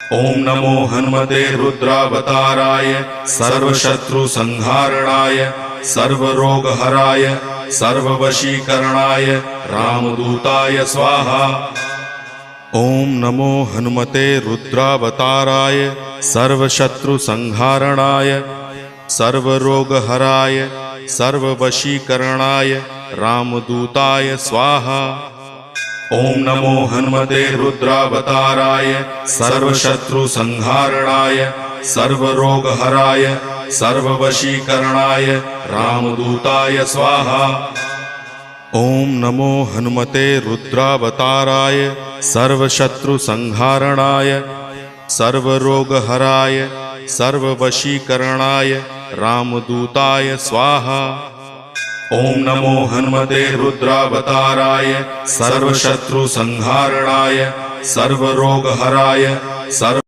ओम नमो हनुमते रुद्रावताराय सर्वशत्रुसंहारणाय सर्वरोगहराय सर्ववशीकरणाय रामदूताय स्वाहा। ओम नमो हनुमते रुद्रावताराय सर्वशत्रुसंहारणाय सर्वरोगहराय सर्ववशीकरणाय रामदूताय स्वाहा। ओम नमो हनुमते रुद्रावताराय सर्वशत्रुसंहारणाय सर्वरोगहराय सर्ववशीकरणाय रामदूताय स्वाहा। ओम नमो हनुमते रुद्रावताराय सर्वशत्रुसंहारणाय सर्वरोगहराय सर्ववशीकरणाय रामदूताय स्वाहा। ओम नमो हनुमते रुद्रावताराय सर्वशत्रुसंहारणाय सर्वरोगहराय सर्व